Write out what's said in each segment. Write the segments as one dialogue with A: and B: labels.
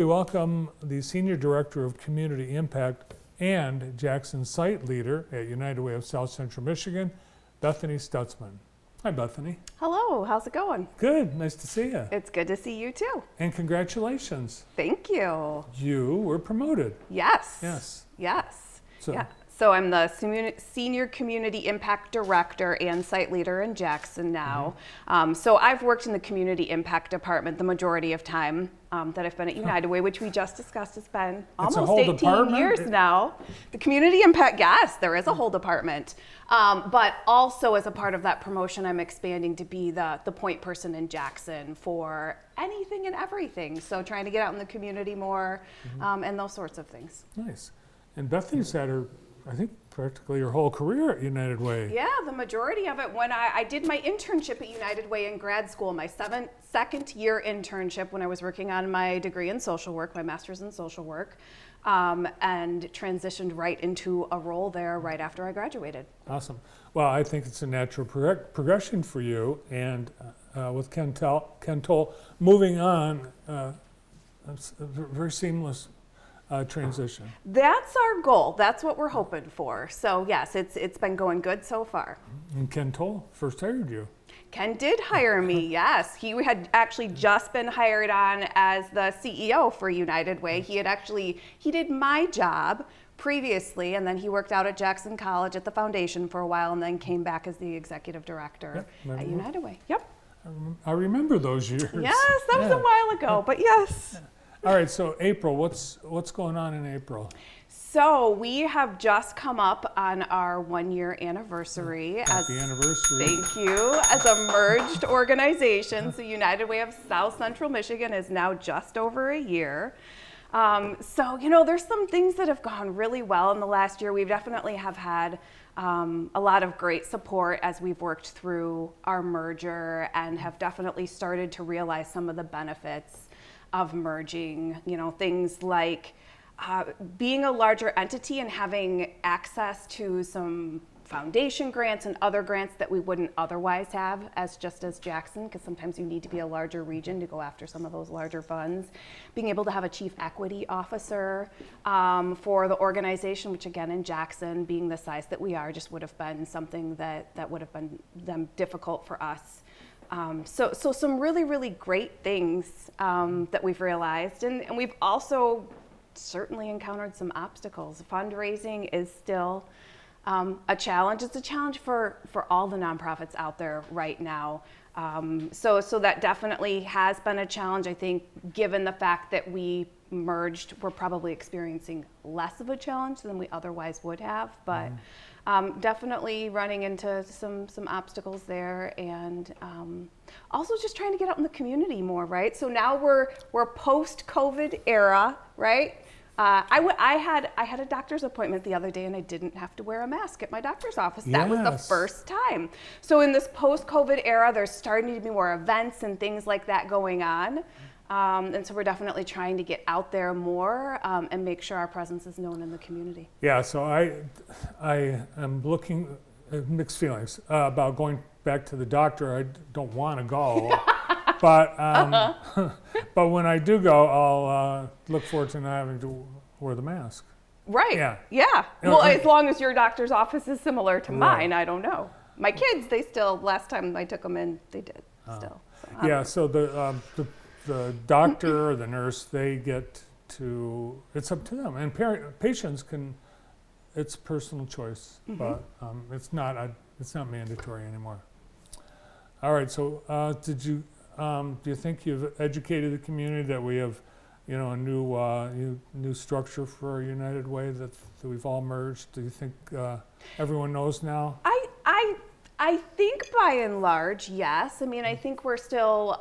A: We welcome the Senior Director of Community Impact and Jackson Site Leader at United Way of South Central Michigan, Bethany Stutzman. Hi, Bethany.
B: Hello, how's it going?
A: Good, nice to see you.
B: It's good to see you too.
A: And congratulations.
B: Thank you.
A: You were promoted.
B: Yes.
A: Yes.
B: Yes.
A: So,
B: yeah. So I'm the Senior Community Impact Director and Site Leader in Jackson now. So I've worked in the Community Impact Department the majority of time that I've been at United Way, which we just discussed has been almost 18
A: department?
B: years now. The Community Impact, yes, there is a whole department. But also as a part of that promotion, I'm expanding to be the point person in Jackson for anything and everything. So trying to get out in the community more and those sorts of things.
A: nice. And Bethany's had her, I think, practically her whole career at United Way.
B: Yeah, the majority of it when I did my internship at United Way in grad school, my second year internship when I was working on my degree in social work, my master's in social work, and transitioned right into a role there right after I graduated.
A: Awesome. Well, I think it's a natural progression for you, and with Ken Toll moving on, it's a very seamless transition.
B: That's our goal. That's what we're hoping for. So yes, it's been going good so far.
A: And Ken Toll first hired you.
B: Ken did hire me, yes. He had actually just been hired on as the CEO for United Way. He did my job previously, and then he worked out at Jackson College at the foundation for a while, and then came back as the executive director at United Way. Yep.
A: I remember those years.
B: Yes, that was a while ago, but yes.
A: All right, so April, what's going on in April?
B: So we have just come up on our 1-year anniversary.
A: Happy anniversary.
B: Thank you. As a merged organization, so United Way of South Central Michigan is now just over a year. So, there's some things that have gone really well in the last year. We definitely have had a lot of great support as we've worked through our merger and have definitely started to realize some of the benefits of merging, things like being a larger entity and having access to some foundation grants and other grants that we wouldn't otherwise have as Jackson, because sometimes you need to be a larger region to go after some of those larger funds. Being able to have a chief equity officer for the organization, which again in Jackson, being the size that we are, just would have been something that would have been difficult for us. So some really, really great things that we've realized. And we've also certainly encountered some obstacles. Fundraising is still a challenge. It's a challenge for all the nonprofits out there right now. So that definitely has been a challenge. I think given the fact that we merged, we're probably experiencing less of a challenge than we otherwise would have. But definitely running into some obstacles there, and also just trying to get out in the community more, right? So now we're post-COVID era, right? I had a doctor's appointment the other day, and I didn't have to wear a mask at my doctor's office. That was the first time. So in this post-COVID era, there's starting to be more events and things like that going on. And so we're definitely trying to get out there more and make sure our presence is known in the community.
A: Yeah, so I am looking at mixed feelings about going back to the doctor. I don't want to go, but when I do go, I'll look forward to not having to wear the mask.
B: Right. Yeah. Well, as long as your doctor's office is similar to mine, I don't know. My kids, they still, last time I took them in, they did still. So,
A: so the doctor or the nurse, they get to, it's up to them. And patients can, it's personal choice, but it's not mandatory anymore. All right, so do you think you've educated the community that we have, a new structure for United Way that we've all merged? Do you think everyone knows now?
B: I think by and large, yes. I mean, I think we're still,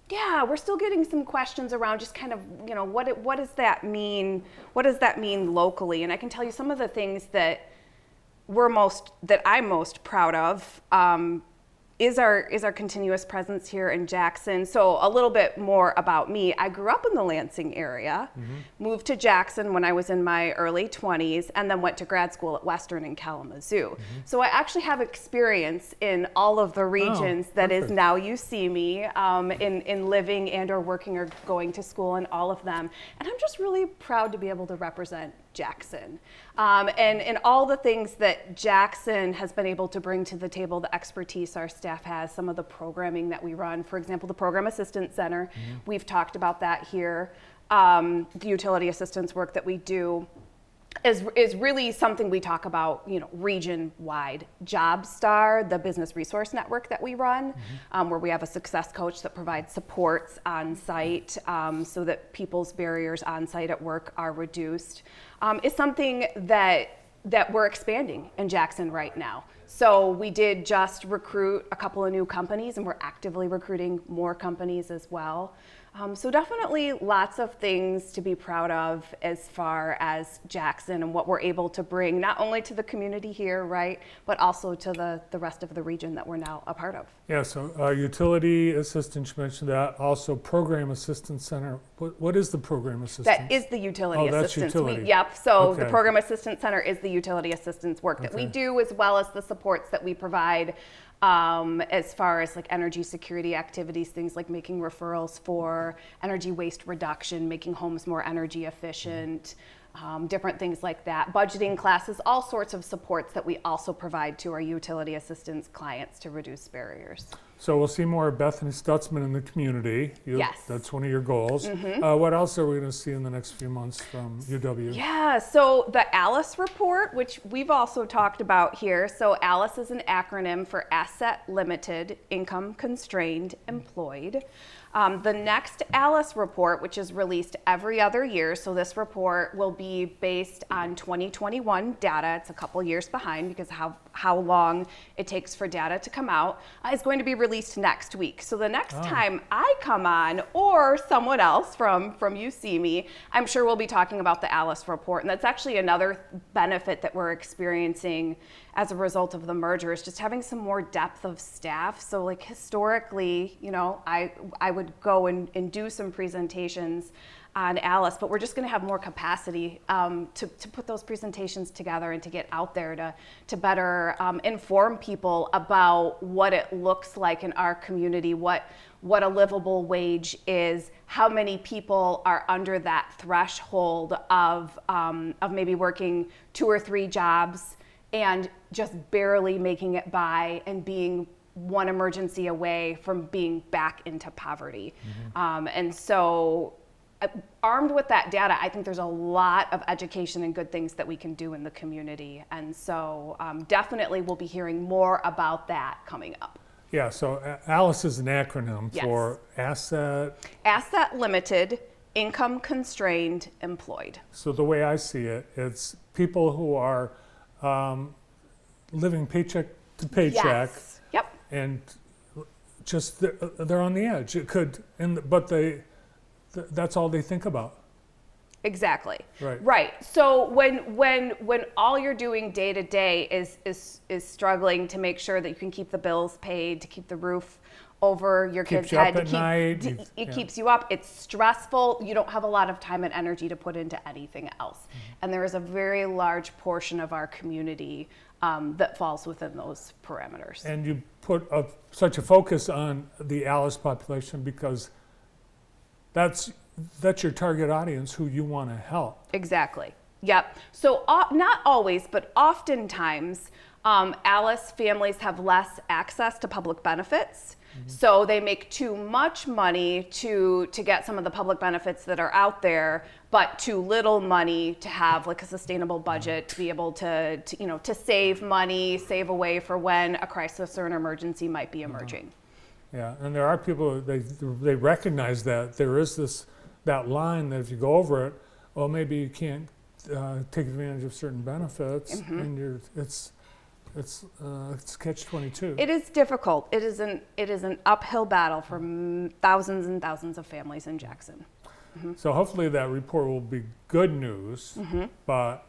B: we're still getting some questions around just kind of, what does that mean? What does that mean locally? And I can tell you some of the things that I'm most proud of is our continuous presence here in Jackson. So a little bit more about me. I grew up in the Lansing area, moved to Jackson when I was in my early 20s, and then went to grad school at Western in Kalamazoo. So I actually have experience in all of the regions that is
A: perfect.
B: now you see me, in living and or working or going to school in all of them. And I'm just really proud to be able to represent Jackson. And all the things that Jackson has been able to bring to the table, the expertise our staff has, some of the programming that we run, for example, the Program Assistance Center, we've talked about that here, the utility assistance work that we do is really something we talk about, region-wide. JobStar, the business resource network that we run, where we have a success coach that provides supports on site so that people's barriers on site at work are reduced, is something that we're expanding in Jackson right now. So we did just recruit a couple of new companies, and we're actively recruiting more companies as well. So definitely lots of things to be proud of as far as Jackson and what we're able to bring, not only to the community here, right, but also to the rest of the region that we're now a part of.
A: Yeah, so utility assistance, you mentioned that. Also Program Assistance Center. What is the Program Assistance?
B: That is the utility
A: that's
B: assistance.
A: utility.
B: Yep, so the
A: Okay.
B: Program Assistance Center is the utility assistance work that we
A: Okay.
B: do, as well as the supports that we provide as far as like energy security activities, things like making referrals for energy waste reduction, making homes more energy efficient, different things like that. Budgeting classes, all sorts of supports that we also provide to our utility assistance clients to reduce barriers.
A: So we'll see more of Bethany Stutzman in the community.
B: Yes.
A: That's one of your goals. What else are we going to see in the next few months from UW?
B: Yeah, so the ALICE report, which we've also talked about here. So ALICE is an acronym for Asset Limited, Income Constrained, Employed. The next ALICE report, which is released every other year, so this report will be based on 2021 data. It's a couple years behind because how long it takes for data to come out, is going to be released next week. So the next time I come on, or someone else from You See Me, I'm sure we'll be talking about the ALICE report. And that's actually another benefit that we're experiencing as a result of the merger, is just having some more depth of staff. So like historically, I would go and do some presentations on ALICE, but we're just going to have more capacity to put those presentations together and to get out there to better inform people about what it looks like in our community, what a livable wage is, how many people are under that threshold of maybe working 2 or 3 jobs and just barely making it by and being one emergency away from being back into poverty. And so armed with that data, I think there's a lot of education and good things that we can do in the community. And so definitely we'll be hearing more about that coming up.
A: Yeah, so ALICE is an acronym
B: Yes.
A: for Asset.
B: Limited, Income Constrained, Employed.
A: So the way I see it, it's people who are living paycheck to paycheck.
B: Yes. Yep.
A: And just they're on the edge. It could, but that's all they think about.
B: Exactly.
A: Right.
B: So when all you're doing day to day is struggling to make sure that you can keep the bills paid, to keep the roof over your
A: Keeps
B: kids'
A: you up
B: head,
A: at night.
B: it keeps you up. It's stressful. You don't have a lot of time and energy to put into anything else. And there is a very large portion of our community that falls within those parameters.
A: And you put such a focus on the ALICE population because that's your target audience who you want to help.
B: Exactly. Yep. So not always, but oftentimes, ALICE families have less access to public benefits. So they make too much money to get some of the public benefits that are out there, but too little money to have like a sustainable budget to be able to save money, save away for when a crisis or an emergency might be emerging.
A: Yeah, and there are people, they recognize that there is that line that if you go over it, well, maybe you can't take advantage of certain benefits, and it's catch-22.
B: It is difficult. It is an uphill battle for thousands and thousands of families in Jackson.
A: So hopefully that report will be good news, but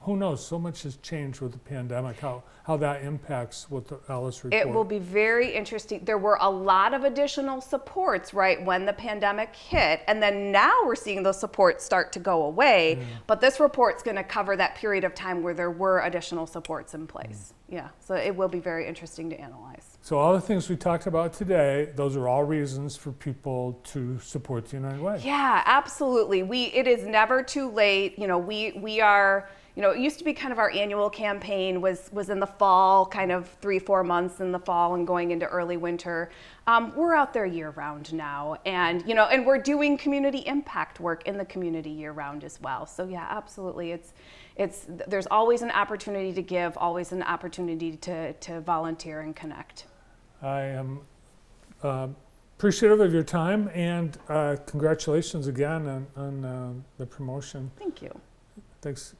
A: who knows, so much has changed with the pandemic, how that impacts what the Alice report.
B: It will be very interesting. There were a lot of additional supports, right, when the pandemic hit, and then now we're seeing those supports start to go away, but this report's going to cover that period of time where there were additional supports in place. Yeah, so it will be very interesting to analyze.
A: So all the things we talked about today, those are all reasons for people to support the United Way.
B: Yeah, absolutely. It is never too late. You know, we are, you know, it used to be kind of our annual campaign was in the fall, kind of 3-4 months in the fall and going into early winter. We're out there year round now, and you know, and we're doing community impact work in the community year round as well. So yeah, absolutely. There's always an opportunity to give, always an opportunity to volunteer and connect.
A: I am appreciative of your time, and congratulations again on the promotion.
B: Thank you.
A: Thanks.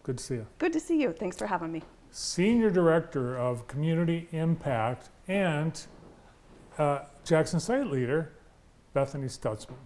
A: Good to see you.
B: Good to see you. Thanks for having me.
A: Senior Director of Community Impact and Jackson Site Leader, Bethany Stutzman.